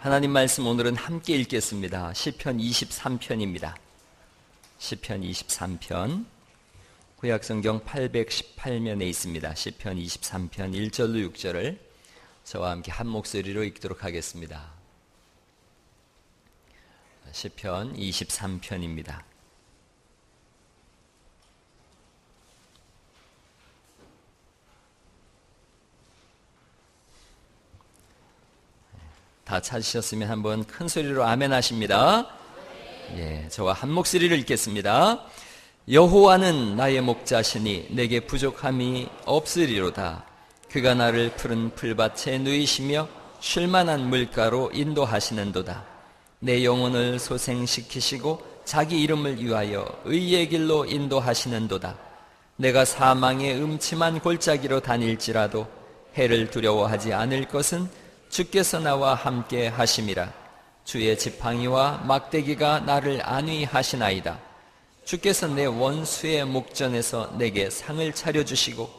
하나님 말씀 오늘은 함께 읽겠습니다. 시편 23편입니다. 시편 23편 구약성경 818면에 있습니다. 시편 23편 1절로 6절을 저와 함께 한 목소리로 읽도록 하겠습니다. 시편 23편입니다. 다 찾으셨으면 한번 큰 소리로 아멘 하십니다. 예, 저와 한 목소리를 읽겠습니다. 여호와는 나의 목자시니 내게 부족함이 없으리로다. 그가 나를 푸른 풀밭에 누이시며 쉴만한 물가로 인도하시는도다. 내 영혼을 소생시키시고 자기 이름을 위하여 의의 길로 인도하시는도다. 내가 사망의 음침한 골짜기로 다닐지라도 해를 두려워하지 않을 것은 주께서 나와 함께 하심이라. 주의 지팡이와 막대기가 나를 안위하시나이다. 주께서 내 원수의 목전에서 내게 상을 차려주시고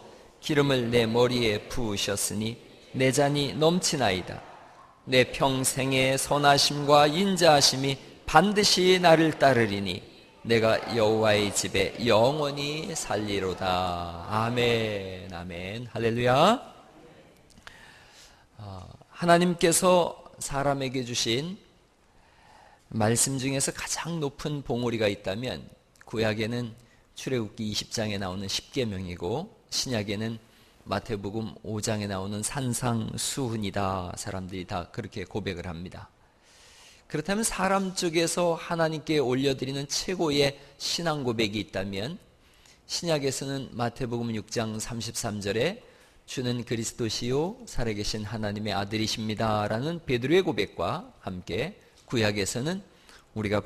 기름을 내 머리에 부으셨으니 내 잔이 넘치나이다. 내 평생의 선하심과 인자하심이 반드시 나를 따르리니 내가 여호와의 집에 영원히 살리로다. 아멘, 아멘, 할렐루야. 하나님께서 사람에게 주신 말씀 중에서 가장 높은 봉우리가 있다면 구약에는 출애굽기 20장에 나오는 십계명이고 신약에는 마태복음 5장에 나오는 산상수훈이다. 사람들이 다 그렇게 고백을 합니다. 그렇다면 사람 쪽에서 하나님께 올려드리는 최고의 신앙 고백이 있다면 신약에서는 마태복음 6장 33절에 주는 그리스도시요 살아계신 하나님의 아들이십니다 라는 베드로의 고백과 함께 구약에서는 우리가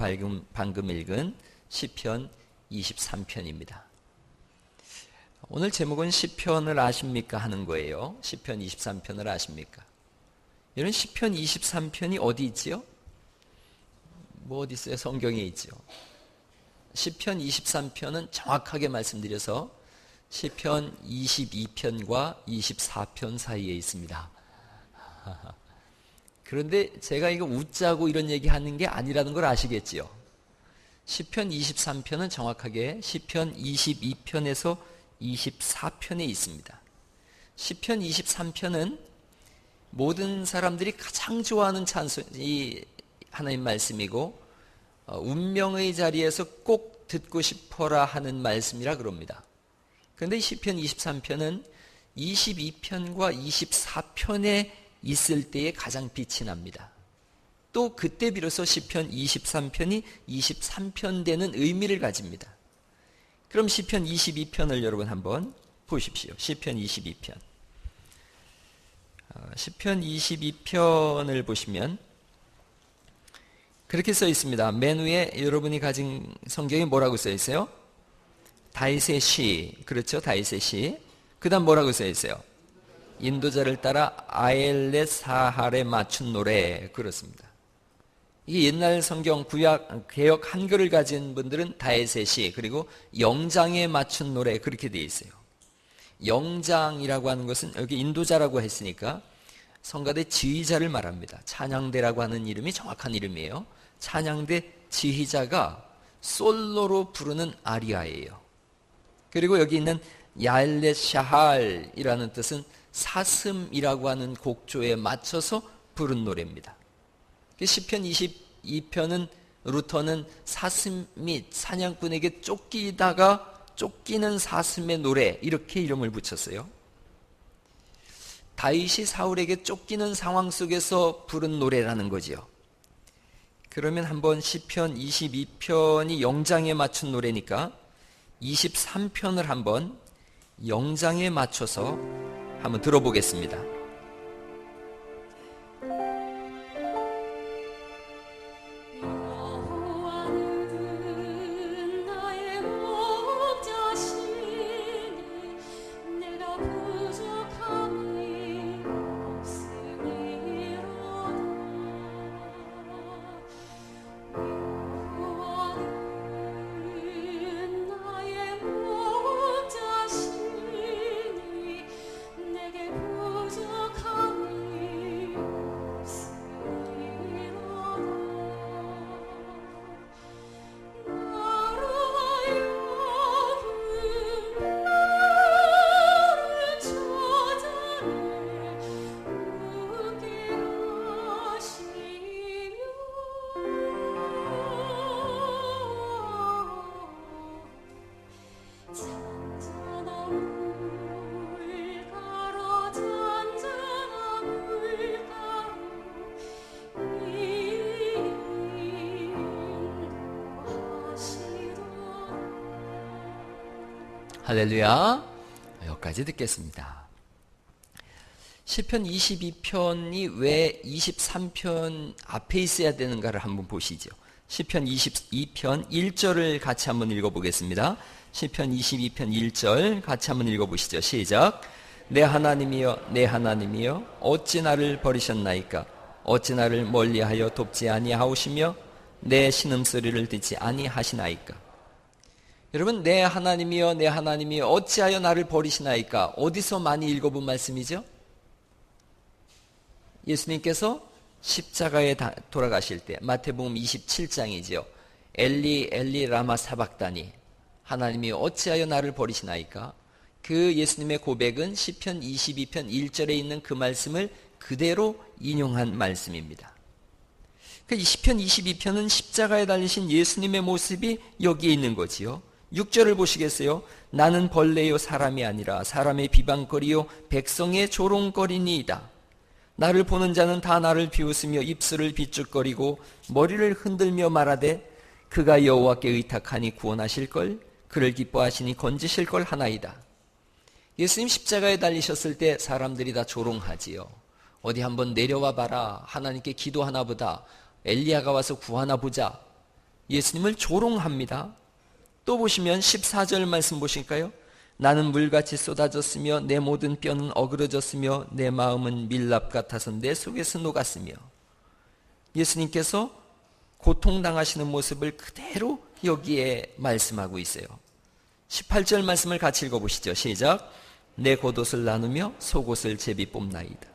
방금 읽은 시편 23편입니다. 오늘 제목은 시편을 아십니까 하는 거예요. 시편 23편을 아십니까? 이런 시편 23편이 어디 있지요? 뭐 어디 있어요? 성경에 있죠. 시편 23편은 정확하게 말씀드려서 시편 22편과 24편 사이에 있습니다. 그런데 제가 이거 웃자고 이런 얘기 하는 게 아니라는 걸 아시겠지요? 시편 23편은 정확하게 시편 22편에서 24편에 있습니다. 시편 23편은 모든 사람들이 가장 좋아하는 찬송이 하나님 말씀이고 운명의 자리에서 꼭 듣고 싶어라 하는 말씀이라 그럽니다. 그런데 시편 23편은 22편과 24편에 있을 때에 가장 빛이 납니다. 또 그때 비로소 시편 23편이 23편 되는 의미를 가집니다. 그럼 시편 22편을 여러분 한번 보십시오. 시편 22편. 시편 22편을 보시면 그렇게 써 있습니다. 맨 위에 여러분이 가진 성경에 뭐라고 써 있어요? 다윗의 시, 그렇죠? 다윗의 시. 그 다음 뭐라고 써 있어요? 인도자를 따라 아엘렛 사할에 맞춘 노래. 그렇습니다. 이게 옛날 성경 구약 개역 한글을 가진 분들은 다윗의 시 그리고 영장에 맞춘 노래 그렇게 되어 있어요. 영장이라고 하는 것은 여기 인도자라고 했으니까 성가대 지휘자를 말합니다. 찬양대라고 하는 이름이 정확한 이름이에요. 찬양대 지휘자가 솔로로 부르는 아리아예요. 그리고 여기 있는 야엘렛 샤할이라는 뜻은 사슴이라고 하는 곡조에 맞춰서 부른 노래입니다. 시편 22편은 루터는 사슴 및 사냥꾼에게 쫓기다가 쫓기는 사슴의 노래 이렇게 이름을 붙였어요. 다윗이 사울에게 쫓기는 상황 속에서 부른 노래라는 거지요. 그러면 한번 시편 22편이 영장에 맞춘 노래니까 23편을 한번 영장에 맞춰서 한번 들어보겠습니다. 내게 보자 할렐루야. 여기까지 듣겠습니다. 시편 22편이 왜 23편 앞에 있어야 되는가를 한번 보시죠. 시편 22편 1절을 같이 한번 읽어보겠습니다. 시편 22편 1절 같이 한번 읽어보시죠. 시작. 내 하나님이여 내 하나님이여 어찌 나를 버리셨나이까. 어찌 나를 멀리하여 돕지 아니하오시며 내 신음소리를 듣지 아니하시나이까. 여러분, 내 하나님이여 내 하나님이여 어찌하여 나를 버리시나이까. 어디서 많이 읽어본 말씀이죠? 예수님께서 십자가에 돌아가실 때, 마태복음 27장이죠. 엘리 엘리 라마 사박다니, 하나님이 어찌하여 나를 버리시나이까. 그 예수님의 고백은 시편 22편 1절에 있는 그 말씀을 그대로 인용한 말씀입니다. 그 시편 22편은 십자가에 달리신 예수님의 모습이 여기에 있는 거지요. 6절을 보시겠어요? 나는 벌레요 사람이 아니라 사람의 비방거리요 백성의 조롱거리니이다. 나를 보는 자는 다 나를 비웃으며 입술을 비쭉거리고 머리를 흔들며 말하되 그가 여호와께 의탁하니 구원하실걸, 그를 기뻐하시니 건지실걸 하나이다. 예수님 십자가에 달리셨을 때 사람들이 다 조롱하지요. 어디 한번 내려와 봐라. 하나님께 기도하나 보다. 엘리야가 와서 구하나 보자. 예수님을 조롱합니다. 또 보시면 14절 말씀 보실까요? 나는 물같이 쏟아졌으며 내 모든 뼈는 어그러졌으며 내 마음은 밀랍 같아서 내 속에서 녹았으며. 예수님께서 고통당하시는 모습을 그대로 여기에 말씀하고 있어요. 18절 말씀을 같이 읽어보시죠. 시작. 내 겉옷을 나누며 속옷을 제비 뽑나이다.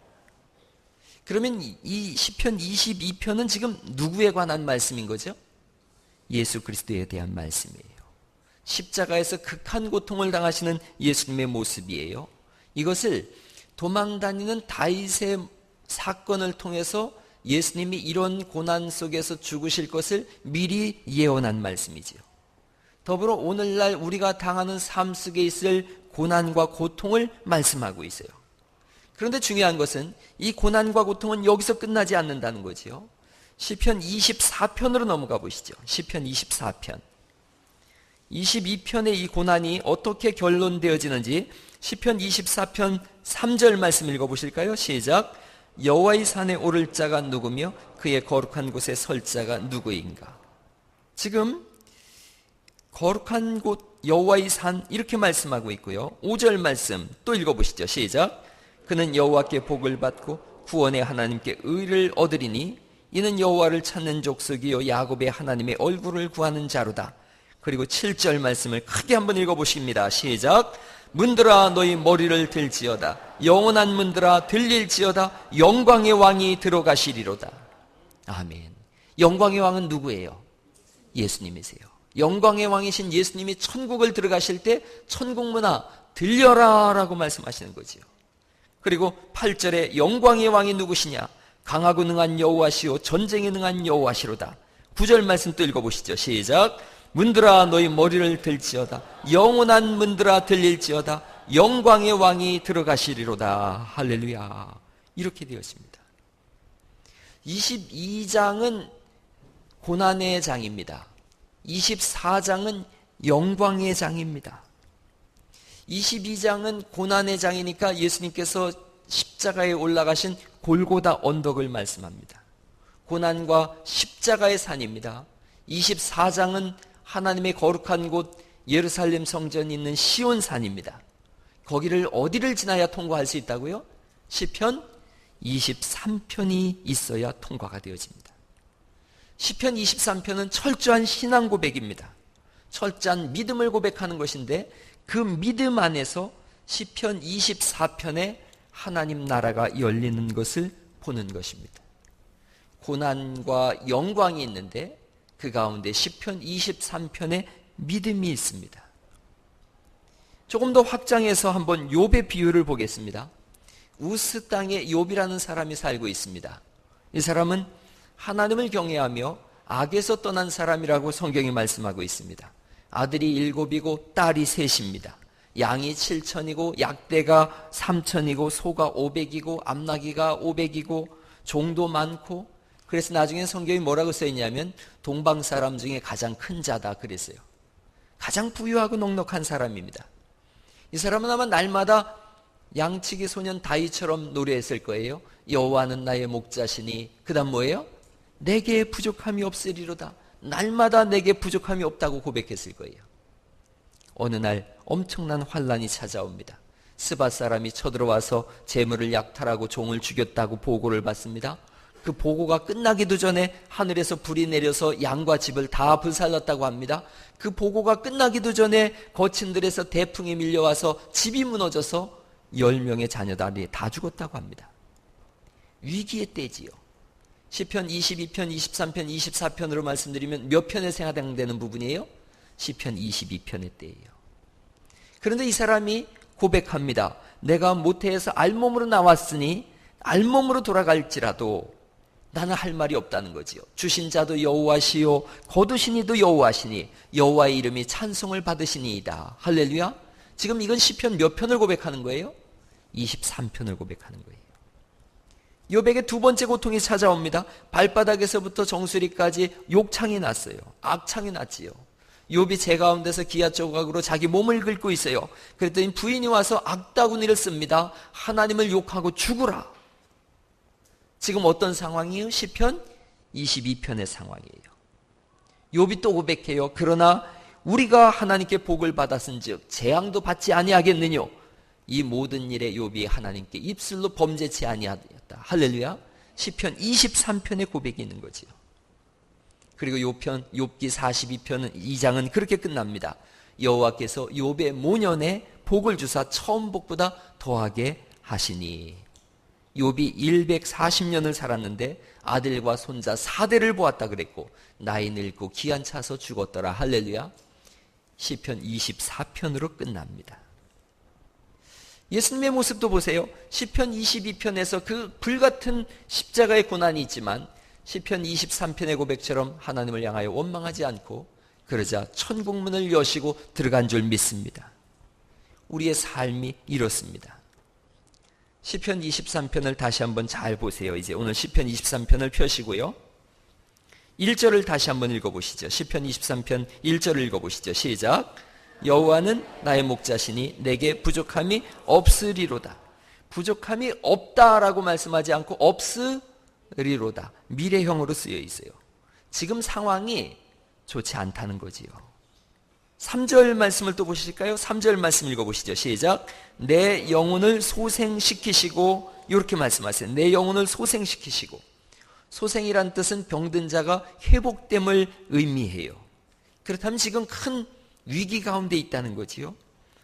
그러면 이 시편 22편은 지금 누구에 관한 말씀인 거죠? 예수 그리스도에 대한 말씀이에요. 십자가에서 극한 고통을 당하시는 예수님의 모습이에요. 이것을 도망다니는 다윗의 사건을 통해서 예수님이 이런 고난 속에서 죽으실 것을 미리 예언한 말씀이지요. 더불어 오늘날 우리가 당하는 삶 속에 있을 고난과 고통을 말씀하고 있어요. 그런데 중요한 것은 이 고난과 고통은 여기서 끝나지 않는다는 거지요. 시편 24편으로 넘어가 보시죠. 시편 24편. 22편의 이 고난이 어떻게 결론되어지는지 시편 24편 3절 말씀 읽어보실까요? 시작. 여호와의 산에 오를 자가 누구며 그의 거룩한 곳에 설 자가 누구인가. 지금 거룩한 곳 여호와의 산 이렇게 말씀하고 있고요. 5절 말씀 또 읽어보시죠. 시작. 그는 여호와께 복을 받고 구원의 하나님께 의를 얻으리니 이는 여호와를 찾는 족속이요 야곱의 하나님의 얼굴을 구하는 자로다. 그리고 7절 말씀을 크게 한번 읽어보십니다. 시작. 문들아 너희 머리를 들지어다. 영원한 문들아 들릴지어다. 영광의 왕이 들어가시리로다. 아멘. 영광의 왕은 누구예요? 예수님이세요. 영광의 왕이신 예수님이 천국을 들어가실 때 천국 문아 들려라 라고 말씀하시는 거지요. 그리고 8절에 영광의 왕이 누구시냐? 강하고 능한 여호와시오 전쟁에 능한 여호와시로다. 9절 말씀 또 읽어보시죠. 시작. 문들아 너희 머리를 들지어다. 영원한 문들아 들릴지어다. 영광의 왕이 들어가시리로다. 할렐루야. 이렇게 되었습니다. 22장은 고난의 장입니다. 24장은 영광의 장입니다. 22장은 고난의 장이니까 예수님께서 십자가에 올라가신 골고다 언덕을 말씀합니다. 고난과 십자가의 산입니다. 24장은 하나님의 거룩한 곳 예루살렘 성전이 있는 시온산입니다. 거기를 어디를 지나야 통과할 수 있다고요? 시편 23편이 있어야 통과가 되어집니다. 시편 23편은 철저한 신앙 고백입니다. 철저한 믿음을 고백하는 것인데 그 믿음 안에서 시편 24편에 하나님 나라가 열리는 것을 보는 것입니다. 고난과 영광이 있는데 그 가운데 시편 23편에 믿음이 있습니다. 조금 더 확장해서 한번 욥의 비유를 보겠습니다. 우스 땅에 욥이라는 사람이 살고 있습니다. 이 사람은 하나님을 경외하며 악에서 떠난 사람이라고 성경이 말씀하고 있습니다. 아들이 7이고 딸이 3입니다. 양이 7천이고 약대가 3천이고 소가 500이고 암나귀가 500이고 종도 많고, 그래서 나중에 성경이 뭐라고 써있냐면 동방 사람 중에 가장 큰 자다 그랬어요. 가장 부유하고 넉넉한 사람입니다. 이 사람은 아마 날마다 양치기 소년 다윗처럼 노래했을 거예요. 여호와는 나의 목자시니, 그 다음 뭐예요? 내게 부족함이 없으리로다. 날마다 내게 부족함이 없다고 고백했을 거예요. 어느 날 엄청난 환란이 찾아옵니다. 스밧 사람이 쳐들어와서 재물을 약탈하고 종을 죽였다고 보고를 받습니다. 그 보고가 끝나기도 전에 하늘에서 불이 내려서 양과 집을 다 불살랐다고 합니다. 그 보고가 끝나기도 전에 거친들에서 대풍이 밀려와서 집이 무너져서 10명의 자녀들이 다 죽었다고 합니다. 위기의 때지요. 시편 22편, 23편, 24편으로 말씀드리면 몇 편에 해당되는 부분이에요? 시편 22편의 때예요. 그런데 이 사람이 고백합니다. 내가 모태에서 알몸으로 나왔으니 알몸으로 돌아갈지라도 나는 할 말이 없다는 거지요. 주신 자도 여호와시요 거두신 이도 여호와시니 여호와의 이름이 찬송을 받으시니이다. 할렐루야. 지금 이건 시편 몇 편을 고백하는 거예요? 23편을 고백하는 거예요. 욥에게 두 번째 고통이 찾아옵니다. 발바닥에서부터 정수리까지 욕창이 났어요. 악창이 났지요. 욥이 제 가운데서 기아 조각으로 자기 몸을 긁고 있어요. 그랬더니 부인이 와서 악다구니를 씁니다. 하나님을 욕하고 죽으라. 지금 어떤 상황이에요? 시편 22편의 상황이에요. 욥이 또 고백해요. 그러나 우리가 하나님께 복을 받았은즉 재앙도 받지 아니하겠느냐. 이 모든 일에 욥이 하나님께 입술로 범죄치 아니하였다. 할렐루야. 시편 23편의 고백이 있는 거지요. 그리고 욥기 42편은 2장은 그렇게 끝납니다. 여호와께서 욥의 모년에 복을 주사 처음 복보다 더하게 하시니. 욥이 140년을 살았는데 아들과 손자 4대를 보았다 그랬고 나이 늙고 기한 차서 죽었더라. 할렐루야. 시편 24편으로 끝납니다. 예수님의 모습도 보세요. 시편 22편에서 그 불같은 십자가의 고난이 있지만 시편 23편의 고백처럼 하나님을 향하여 원망하지 않고 그러자 천국문을 여시고 들어간 줄 믿습니다. 우리의 삶이 이렇습니다. 시편 23편을 다시 한번 잘 보세요. 이제 오늘 시편 23편을 펴시고요. 1절을 다시 한번 읽어보시죠. 시편 23편 1절을 읽어보시죠. 시작. 여호와는 나의 목자시니 내게 부족함이 없으리로다. 부족함이 없다라고 말씀하지 않고 없으리로다. 미래형으로 쓰여 있어요. 지금 상황이 좋지 않다는 거지요. 3절 말씀을 또 보실까요? 3절 말씀 읽어보시죠. 시작. 내 영혼을 소생시키시고, 이렇게 말씀하세요. 내 영혼을 소생시키시고. 소생이란 뜻은 병든 자가 회복됨을 의미해요. 그렇다면 지금 큰 위기 가운데 있다는 거지요.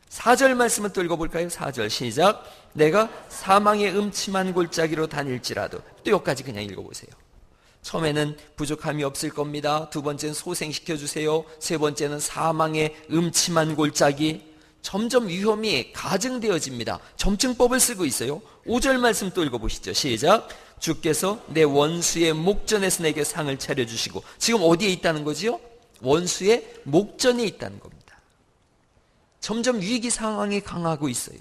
4절 말씀을 또 읽어볼까요? 4절 시작. 내가 사망의 음침한 골짜기로 다닐지라도. 또 여기까지 그냥 읽어보세요. 처음에는 부족함이 없을 겁니다. 두 번째는 소생시켜주세요. 세 번째는 사망의 음침한 골짜기. 점점 위험이 가증되어집니다. 점증법을 쓰고 있어요. 5절 말씀 또 읽어보시죠. 시작. 주께서 내 원수의 목전에서 내게 상을 차려주시고. 지금 어디에 있다는 거지요? 원수의 목전에 있다는 겁니다. 점점 위기 상황이 강하고 있어요.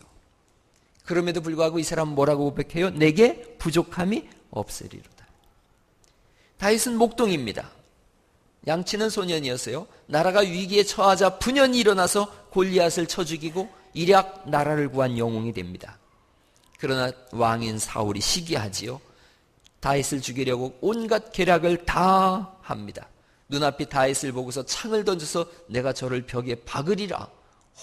그럼에도 불구하고 이 사람은 뭐라고 고백해요? 내게 부족함이 없으리로다. 다윗은 목동입니다. 양치는 소년이었어요. 나라가 위기에 처하자 분연히 일어나서 골리앗을 쳐 죽이고 일약 나라를 구한 영웅이 됩니다. 그러나 왕인 사울이 시기하지요. 다윗을 죽이려고 온갖 계략을 다 합니다. 눈앞이 다윗을 보고서 창을 던져서 내가 저를 벽에 박으리라.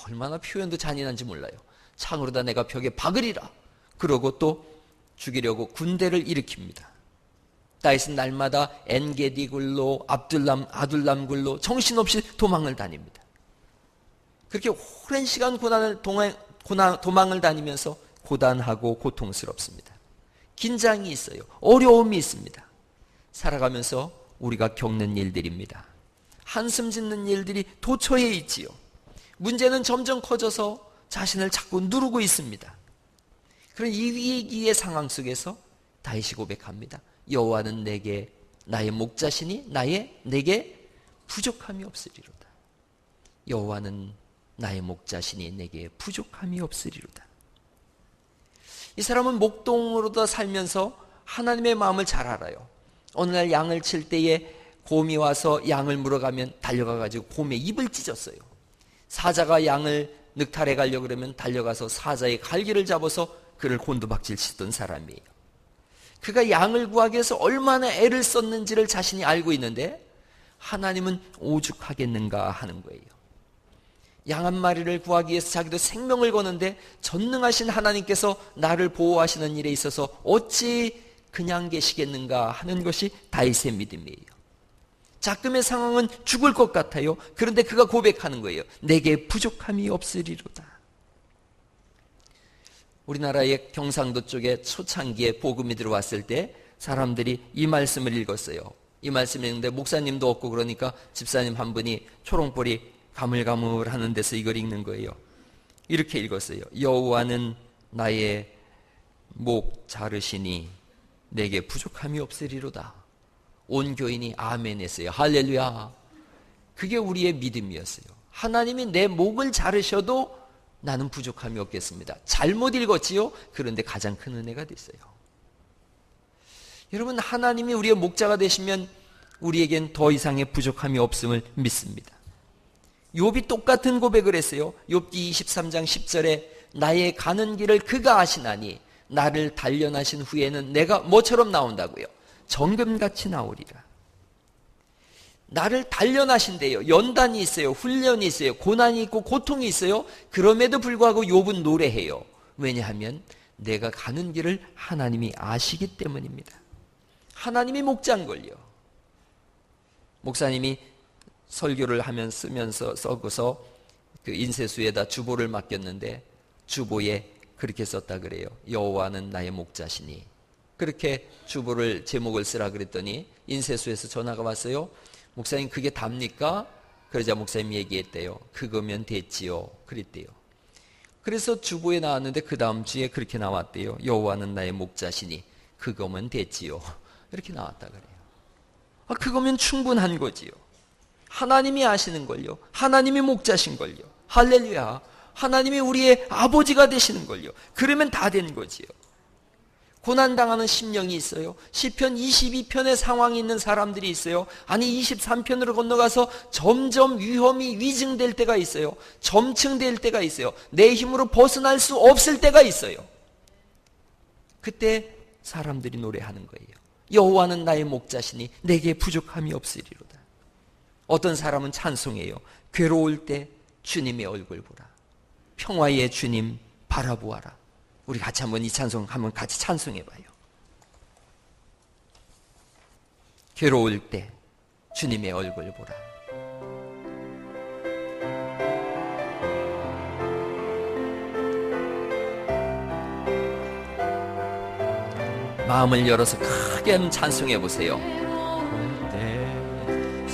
얼마나 표현도 잔인한지 몰라요. 창으로다 내가 벽에 박으리라. 그러고 또 죽이려고 군대를 일으킵니다. 다윗은 날마다 엔게디 굴로 아둘람 굴로 정신없이 도망을 다닙니다. 그렇게 오랜 시간 도망을 다니면서 고단하고 고통스럽습니다. 긴장이 있어요. 어려움이 있습니다. 살아가면서 우리가 겪는 일들입니다. 한숨 짓는 일들이 도처에 있지요. 문제는 점점 커져서 자신을 자꾸 누르고 있습니다. 그런 이 위기의 상황 속에서 다윗이 고백합니다. 여호와는 내게 나의 목자시니 내게 부족함이 없으리로다. 여호와는 나의 목자시니 내게 부족함이 없으리로다. 이 사람은 목동으로도 살면서 하나님의 마음을 잘 알아요. 어느 날 양을 칠 때에 곰이 와서 양을 물어가면 달려가가지고 곰의 입을 찢었어요. 사자가 양을 늑탈해 가려고 그러면 달려가서 사자의 갈기를 잡아서 그를 곤두박질 치던 사람이에요. 그가 양을 구하기 위해서 얼마나 애를 썼는지를 자신이 알고 있는데 하나님은 오죽하겠는가 하는 거예요. 양 한 마리를 구하기 위해서 자기도 생명을 거는데 전능하신 하나님께서 나를 보호하시는 일에 있어서 어찌 그냥 계시겠는가 하는 것이 다윗의 믿음이에요. 자금의 상황은 죽을 것 같아요. 그런데 그가 고백하는 거예요. 내게 부족함이 없으리로다. 우리나라의 경상도 쪽에 초창기에 복음이 들어왔을 때 사람들이 이 말씀을 읽었어요. 이 말씀을 읽는데 목사님도 없고 그러니까 집사님 한 분이 초롱불이 가물가물하는 데서 이걸 읽는 거예요. 이렇게 읽었어요. 여호와는 나의 목 자르시니 내게 부족함이 없으리로다. 온 교인이 아멘 했어요. 할렐루야. 그게 우리의 믿음이었어요. 하나님이 내 목을 자르셔도 나는 부족함이 없겠습니다. 잘못 읽었지요? 그런데 가장 큰 은혜가 됐어요. 여러분, 하나님이 우리의 목자가 되시면 우리에겐 더 이상의 부족함이 없음을 믿습니다. 욥이 똑같은 고백을 했어요. 욥기 23장 10절에 나의 가는 길을 그가 아시나니 나를 단련하신 후에는 내가 뭐처럼 나온다고요? 정금같이 나오리라. 나를 단련하신대요. 연단이 있어요. 훈련이 있어요. 고난이 있고 고통이 있어요. 그럼에도 불구하고 욥은 노래해요. 왜냐하면 내가 가는 길을 하나님이 아시기 때문입니다. 하나님이 목자인걸요. 목사님이 설교를 하면 쓰면서 써고서 그 인쇄수에다 주보를 맡겼는데 주보에 그렇게 썼다 그래요. 여호와는 나의 목자시니. 그렇게 주보를 제목을 쓰라 그랬더니 인쇄수에서 전화가 왔어요. 목사님 그게 답니까? 그러자 목사님이 얘기했대요. 그거면 됐지요. 그랬대요. 그래서 주보에 나왔는데 그 다음 주에 그렇게 나왔대요. 여호와는 나의 목자시니 그거면 됐지요. 이렇게 나왔다 그래요. 그거면 충분한 거지요. 하나님이 아시는 걸요. 하나님이 목자신 걸요. 할렐루야. 하나님이 우리의 아버지가 되시는 걸요. 그러면 다 된 거지요. 고난당하는 심령이 있어요. 시편 22편의 상황이 있는 사람들이 있어요. 아니 23편으로 건너가서 점점 위험이 위증될 때가 있어요. 점층될 때가 있어요. 내 힘으로 벗어날 수 없을 때가 있어요. 그때 사람들이 노래하는 거예요. 여호와는 나의 목자시니 내게 부족함이 없으리로다. 어떤 사람은 찬송해요. 괴로울 때 주님의 얼굴 보라. 평화의 주님 바라보아라. 우리 같이 한번 이 찬송 한번 같이 찬송해봐요. 괴로울 때 주님의 얼굴 보라. 마음을 열어서 크게 한번 찬송해보세요.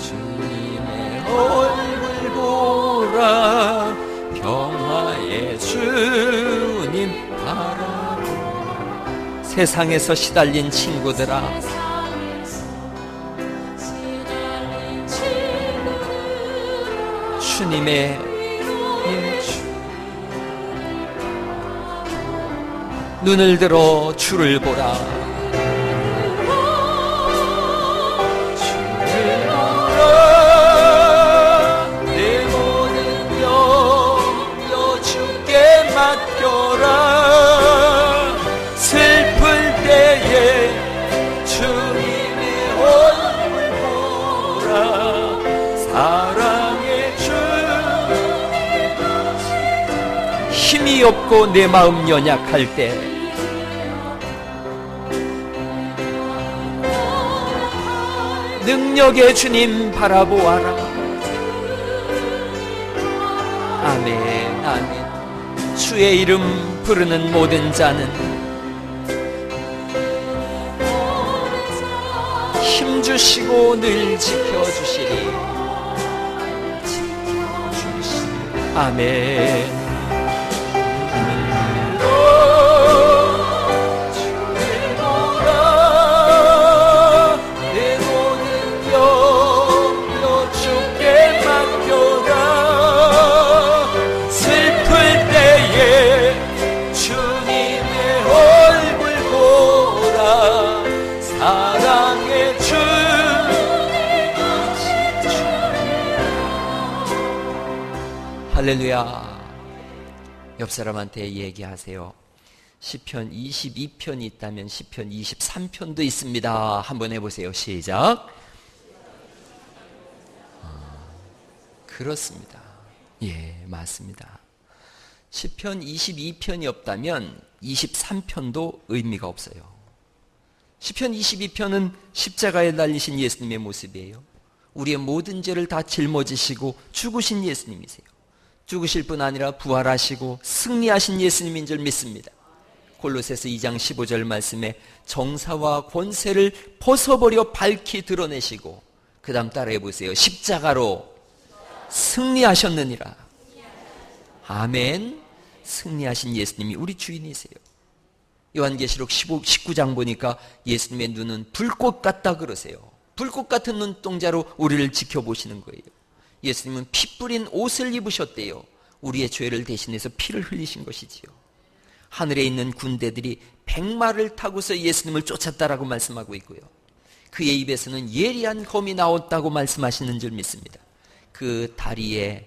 주님의 얼굴 보라. 평화의 주님 바라보라. 세상에서 시달린 친구들아, 주님의 눈을 들어 주를 보라. 주를 보라. 내 모든 염려 주께 맡겨라. 슬플 때에 주님의 얼굴 보라. 사랑의 주 힘이 없고 내 마음 연약할 때 능력의 주님 바라보아라. 아멘 아멘. 주의 이름 부르는 모든 자는 힘주시고 늘 지켜주시리. 아멘. 할렐루야. 옆 사람한테 얘기하세요. 시편 22편이 있다면 시편 23편도 있습니다. 한번 해보세요. 시작. 그렇습니다. 예, 맞습니다. 시편 22편이 없다면 23편도 의미가 없어요. 시편 22편은 십자가에 달리신 예수님의 모습이에요. 우리의 모든 죄를 다 짊어지시고 죽으신 예수님이세요. 죽으실 뿐 아니라 부활하시고 승리하신 예수님인 줄 믿습니다. 골로새서 2장 15절 말씀에 정사와 권세를 벗어버려 밝히 드러내시고 그 다음 따라해 보세요. 십자가로 승리하셨느니라. 아멘. 승리하신 예수님이 우리 주인이세요. 요한계시록 19장 보니까 예수님의 눈은 불꽃 같다 그러세요. 불꽃 같은 눈동자로 우리를 지켜보시는 거예요. 예수님은 피 뿌린 옷을 입으셨대요. 우리의 죄를 대신해서 피를 흘리신 것이지요. 하늘에 있는 군대들이 백마를 타고서 예수님을 쫓았다라고 말씀하고 있고요. 그의 입에서는 예리한 검이 나왔다고 말씀하시는 줄 믿습니다. 그 다리에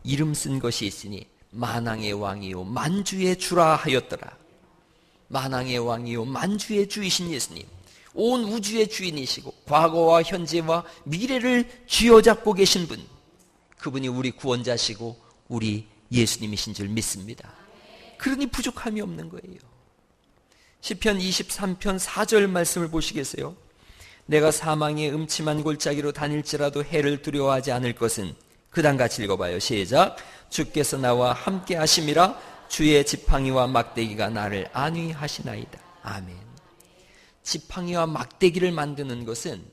이름 쓴 것이 있으니 만왕의 왕이요 만주의 주라 하였더라. 만왕의 왕이요 만주의 주이신 예수님, 온 우주의 주인이시고 과거와 현재와 미래를 쥐어잡고 계신 분, 그분이 우리 구원자시고 우리 예수님이신 줄 믿습니다. 그러니 부족함이 없는 거예요. 시편 23편 4절 말씀을 보시겠어요? 내가 사망의 음침한 골짜기로 다닐지라도 해를 두려워하지 않을 것은, 그 다음 같이 읽어봐요. 시작. 주께서 나와 함께 하심이라. 주의 지팡이와 막대기가 나를 안위하시나이다. 아멘. 지팡이와 막대기를 만드는 것은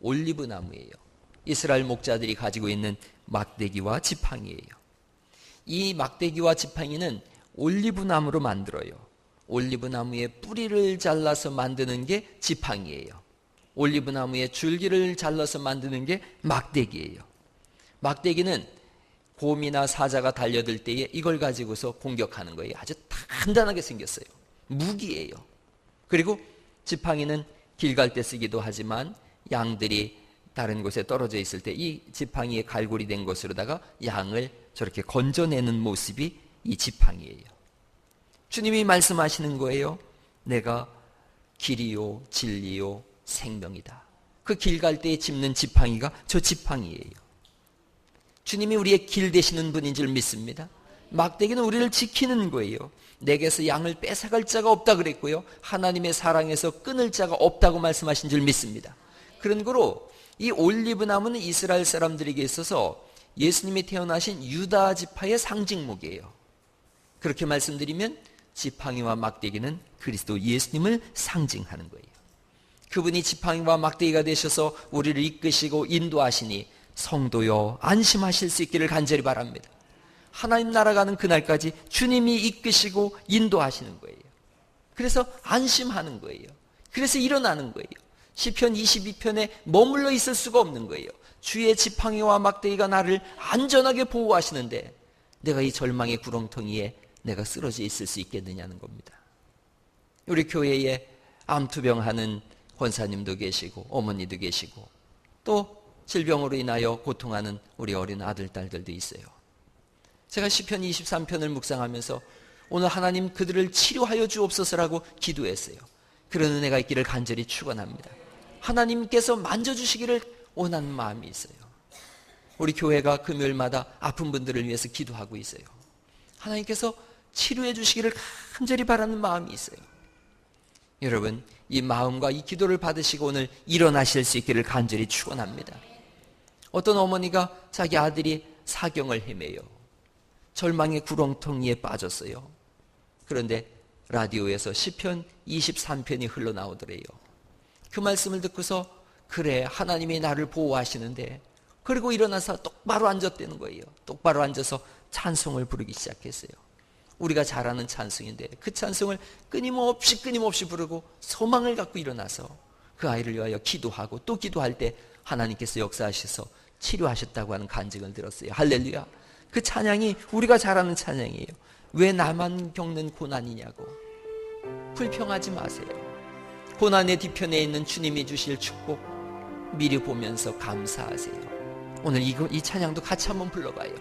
올리브 나무예요. 이스라엘 목자들이 가지고 있는 막대기와 지팡이예요. 이 막대기와 지팡이는 올리브 나무로 만들어요. 올리브 나무의 뿌리를 잘라서 만드는 게 지팡이예요. 올리브 나무의 줄기를 잘라서 만드는 게 막대기예요. 막대기는 곰이나 사자가 달려들 때에 이걸 가지고서 공격하는 거예요. 아주 단단하게 생겼어요. 무기예요. 그리고 지팡이는 길 갈 때 쓰기도 하지만 양들이 다른 곳에 떨어져 있을 때 이 지팡이에 갈고리 된 것으로다가 양을 저렇게 건져내는 모습이 이 지팡이예요. 주님이 말씀하시는 거예요. 내가 길이요 진리요 생명이다. 그 길 갈 때 짚는 지팡이가 저 지팡이예요. 주님이 우리의 길 되시는 분인 줄 믿습니다. 막대기는 우리를 지키는 거예요. 내게서 양을 뺏어갈 자가 없다 그랬고요. 하나님의 사랑에서 끊을 자가 없다고 말씀하신 줄 믿습니다. 그런 거로 이 올리브 나무는 이스라엘 사람들에게 있어서 예수님이 태어나신 유다 지파의 상징목이에요. 그렇게 말씀드리면 지팡이와 막대기는 그리스도 예수님을 상징하는 거예요. 그분이 지팡이와 막대기가 되셔서 우리를 이끄시고 인도하시니 성도여 안심하실 수 있기를 간절히 바랍니다. 하나님 나라 가는 그날까지 주님이 이끄시고 인도하시는 거예요. 그래서 안심하는 거예요. 그래서 일어나는 거예요. 시편 22편에 머물러 있을 수가 없는 거예요. 주의 지팡이와 막대기가 나를 안전하게 보호하시는데 내가 이 절망의 구렁텅이에 내가 쓰러져 있을 수 있겠느냐는 겁니다. 우리 교회에 암투병하는 권사님도 계시고 어머니도 계시고 또 질병으로 인하여 고통하는 우리 어린 아들, 딸들도 있어요. 제가 시편 23편을 묵상하면서 오늘 하나님 그들을 치료하여 주옵소서라고 기도했어요. 그런 은혜가 있기를 간절히 축원합니다. 하나님께서 만져주시기를 원하는 마음이 있어요. 우리 교회가 금요일마다 아픈 분들을 위해서 기도하고 있어요. 하나님께서 치료해 주시기를 간절히 바라는 마음이 있어요. 여러분, 이 마음과 이 기도를 받으시고 오늘 일어나실 수 있기를 간절히 축원합니다. 어떤 어머니가 자기 아들이 사경을 헤매요. 절망의 구렁텅이에 빠졌어요. 그런데 라디오에서 시편 23편이 흘러나오더래요. 그 말씀을 듣고서 그래 하나님이 나를 보호하시는데, 그리고 일어나서 똑바로 앉았다는 거예요. 똑바로 앉아서 찬송을 부르기 시작했어요. 우리가 잘 아는 찬송인데 그 찬송을 끊임없이 부르고 소망을 갖고 일어나서 그 아이를 위하여 기도하고 또 기도할 때 하나님께서 역사하셔서 치료하셨다고 하는 간증을 들었어요. 할렐루야. 그 찬양이 우리가 잘 아는 찬양이에요. 왜 나만 겪는 고난이냐고. 불평하지 마세요. 고난의 뒤편에 있는 주님이 주실 축복 미리 보면서 감사하세요. 오늘 이 찬양도 같이 한번 불러봐요.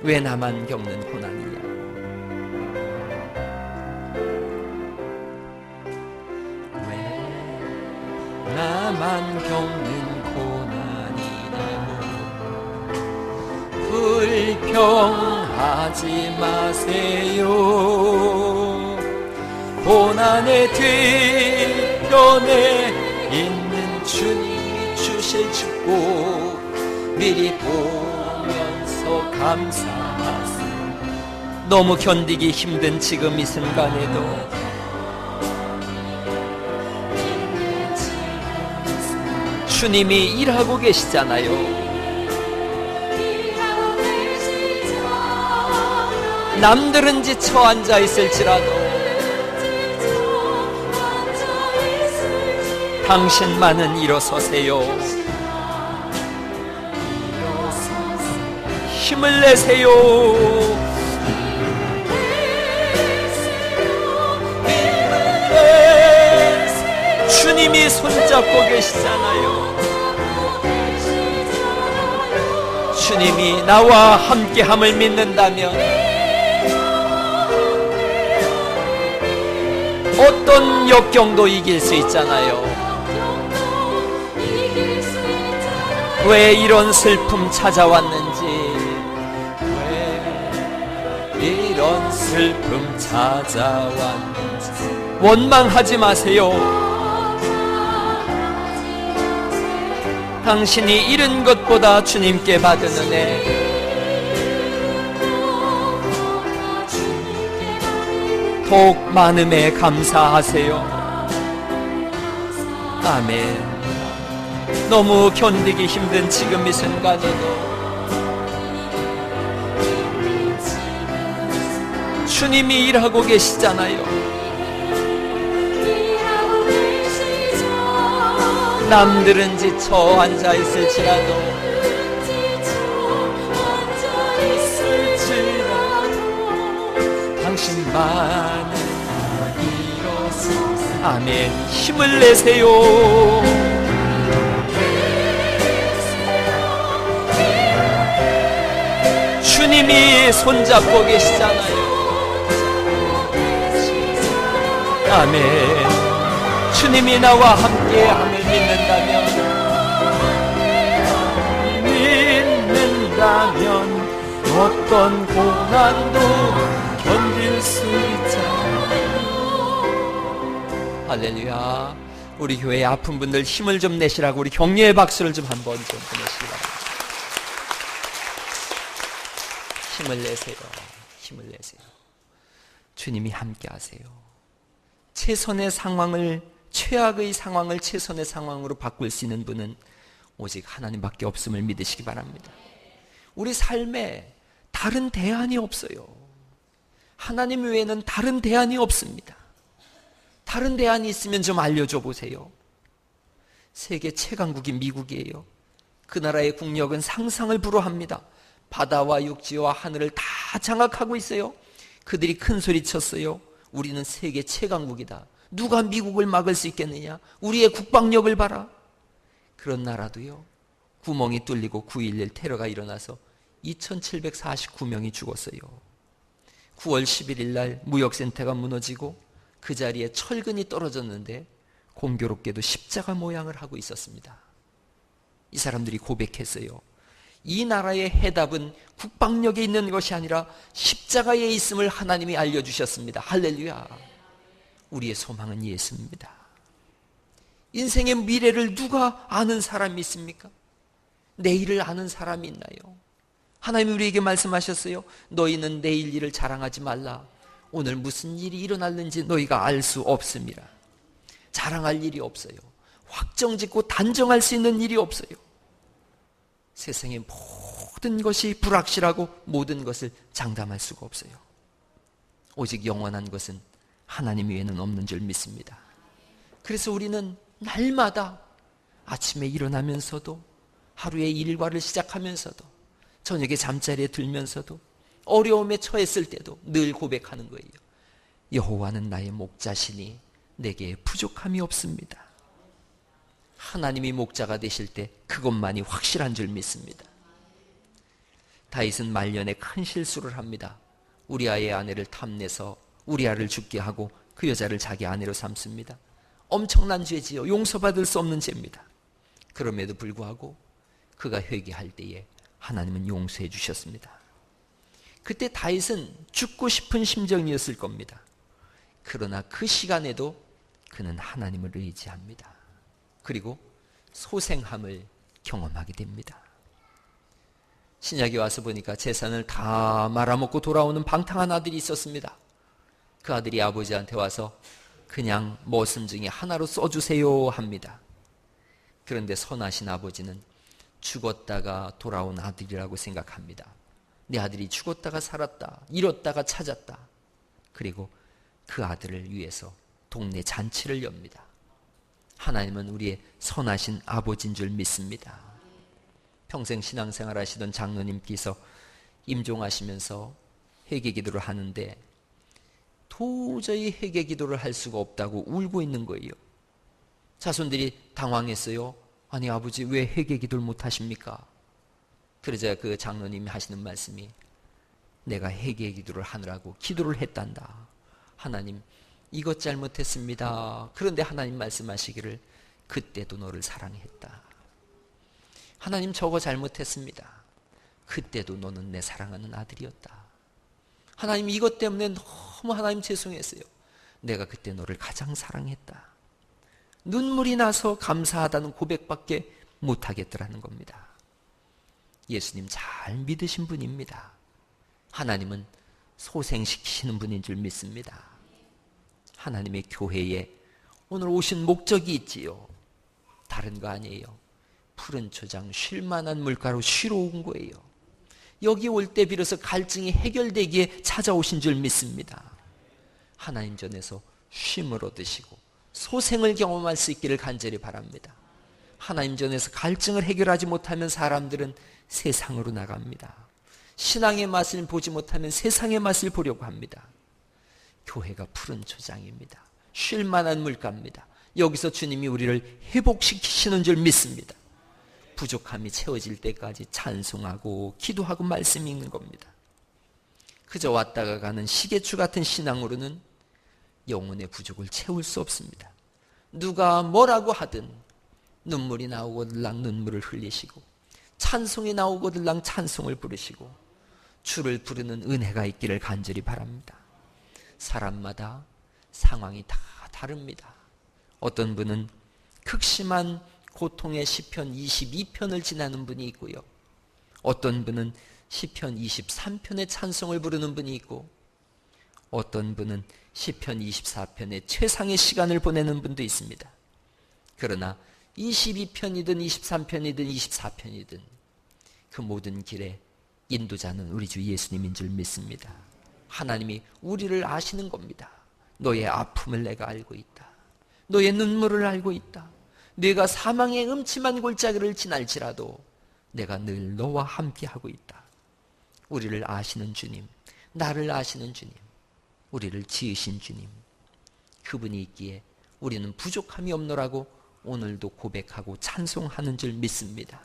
왜 나만 겪는 고난이냐. 나만 겪는 고난이라고 불평하지 마세요. 고난의 뒤편에 있는 주님이 주실 축복 미리 보면서 감사하세요. 너무 견디기 힘든 지금 이 순간에도 주님이 일하고 계시잖아요. 남들은 지쳐 앉아 있을지라도 당신만은 일어서세요. 힘을 내세요. 주님이 손잡고 계시잖아요. 주님이 나와 함께함을 믿는다면 어떤 역경도 이길 수 있잖아요. 왜 이런 슬픔 찾아왔는지, 왜 이런 슬픔 찾아왔는지 원망하지 마세요. 당신이 잃은 것보다 주님께 받은 은혜, 더욱 많음에 감사하세요. 아멘. 너무 견디기 힘든 지금 이 순간에도 주님이 일하고 계시잖아요. 남들은 지쳐 앉아 있을지라도 당신만은 일어서서 아멘. 힘을 내세요. 주님이 손잡고 계시잖아요. 아멘. 주님이 나와 함께함을 믿는다면 어떤 고난도 견딜 수 있잖아요. 할렐루야. 우리 교회에 아픈 분들 힘을 좀 내시라고 우리 격려의 박수를 좀 한번 좀 보내시기 바랍니다. 힘을 내세요. 힘을 내세요. 주님이 함께 하세요. 최선의 상황을, 최악의 상황을 최선의 상황으로 바꿀 수 있는 분은 오직 하나님밖에 없음을 믿으시기 바랍니다. 우리 삶에 다른 대안이 없어요. 하나님 외에는 다른 대안이 없습니다. 다른 대안이 있으면 좀 알려줘 보세요. 세계 최강국이 미국이에요. 그 나라의 국력은 상상을 불허합니다. 바다와 육지와 하늘을 다 장악하고 있어요. 그들이 큰 소리 쳤어요. 우리는 세계 최강국이다. 누가 미국을 막을 수 있겠느냐? 우리의 국방력을 봐라. 그런 나라도요, 구멍이 뚫리고 9.11 테러가 일어나서 2749명이 죽었어요. 9월 11일 날 무역센터가 무너지고 그 자리에 철근이 떨어졌는데 공교롭게도 십자가 모양을 하고 있었습니다. 이 사람들이 고백했어요. 이 나라의 해답은 국방력에 있는 것이 아니라 십자가에 있음을 하나님이 알려주셨습니다. 할렐루야. 우리의 소망은 예수입니다. 인생의 미래를 누가 아는 사람이 있습니까? 내일을 아는 사람이 있나요? 하나님이 우리에게 말씀하셨어요. 너희는 내일 일을 자랑하지 말라. 오늘 무슨 일이 일어날는지 너희가 알 수 없습니다. 자랑할 일이 없어요. 확정짓고 단정할 수 있는 일이 없어요. 세상의 모든 것이 불확실하고 모든 것을 장담할 수가 없어요. 오직 영원한 것은 하나님 외에는 없는 줄 믿습니다. 그래서 우리는 날마다 아침에 일어나면서도 하루의 일과를 시작하면서도 저녁에 잠자리에 들면서도 어려움에 처했을 때도 늘 고백하는 거예요. 여호와는 나의 목자시니 내게 부족함이 없습니다. 하나님이 목자가 되실 때 그것만이 확실한 줄 믿습니다. 다윗은 말년에 큰 실수를 합니다. 우리아의 아내를 탐내서 우리아를 죽게 하고 그 여자를 자기 아내로 삼습니다. 엄청난 죄지요. 용서받을 수 없는 죄입니다. 그럼에도 불구하고 그가 회개할 때에 하나님은 용서해 주셨습니다. 그때 다윗은 죽고 싶은 심정이었을 겁니다. 그러나 그 시간에도 그는 하나님을 의지합니다. 그리고 소생함을 경험하게 됩니다. 신약에 와서 보니까 재산을 다 말아먹고 돌아오는 방탕한 아들이 있었습니다. 그 아들이 아버지한테 와서 그냥 머슴 중에 하나로 써주세요 합니다. 그런데 선하신 아버지는 죽었다가 돌아온 아들이라고 생각합니다. 내 아들이 죽었다가 살았다, 잃었다가 찾았다. 그리고 그 아들을 위해서 동네 잔치를 엽니다. 하나님은 우리의 선하신 아버지인 줄 믿습니다. 평생 신앙생활 하시던 장로님께서 임종하시면서 회개기도를 하는데 도저히 회개기도를 할 수가 없다고 울고 있는 거예요. 자손들이 당황했어요. 아니 아버지 왜 회개기도를 못하십니까? 그러자 그 장로님이 하시는 말씀이 내가 회개기도를 하느라고 기도를 했단다. 하나님 이것 잘못했습니다. 그런데 하나님 말씀하시기를 그때도 너를 사랑했다. 하나님 저거 잘못했습니다. 그때도 너는 내 사랑하는 아들이었다. 하나님 이것 때문에 너무 하나님 죄송했어요. 내가 그때 너를 가장 사랑했다. 눈물이 나서 감사하다는 고백밖에 못하겠더라는 겁니다. 예수님 잘 믿으신 분입니다. 하나님은 소생시키시는 분인 줄 믿습니다. 하나님의 교회에 오늘 오신 목적이 있지요. 다른 거 아니에요. 푸른 초장 쉴만한 물가로 쉬러 온 거예요. 여기 올 때 비로소 갈증이 해결되기에 찾아오신 줄 믿습니다. 하나님 전에서 쉼을 얻으시고 소생을 경험할 수 있기를 간절히 바랍니다. 하나님 전에서 갈증을 해결하지 못하면 사람들은 세상으로 나갑니다. 신앙의 맛을 보지 못하면 세상의 맛을 보려고 합니다. 교회가 푸른 초장입니다. 쉴만한 물가입니다. 여기서 주님이 우리를 회복시키시는 줄 믿습니다. 부족함이 채워질 때까지 찬송하고 기도하고 말씀 읽는 겁니다. 그저 왔다가 가는 시계추 같은 신앙으로는 영혼의 부족을 채울 수 없습니다. 누가 뭐라고 하든 눈물이 나오거들랑 눈물을 흘리시고 찬송이 나오거들랑 찬송을 부르시고 주를 부르는 은혜가 있기를 간절히 바랍니다. 사람마다 상황이 다 다릅니다. 어떤 분은 극심한 고통의 시편 22편을 지나는 분이 있고요. 어떤 분은 시편 23편의 찬송을 부르는 분이 있고 어떤 분은 시편 24편의 최상의 시간을 보내는 분도 있습니다. 그러나 22편이든 23편이든 24편이든 그 모든 길에 인도자는 우리 주 예수님인 줄 믿습니다. 하나님이 우리를 아시는 겁니다. 너의 아픔을 내가 알고 있다. 너의 눈물을 알고 있다. 네가 사망의 음침한 골짜기를 지날지라도 내가 늘 너와 함께하고 있다. 우리를 아시는 주님, 나를 아시는 주님, 우리를 지으신 주님, 그분이 있기에 우리는 부족함이 없노라고 오늘도 고백하고 찬송하는 줄 믿습니다.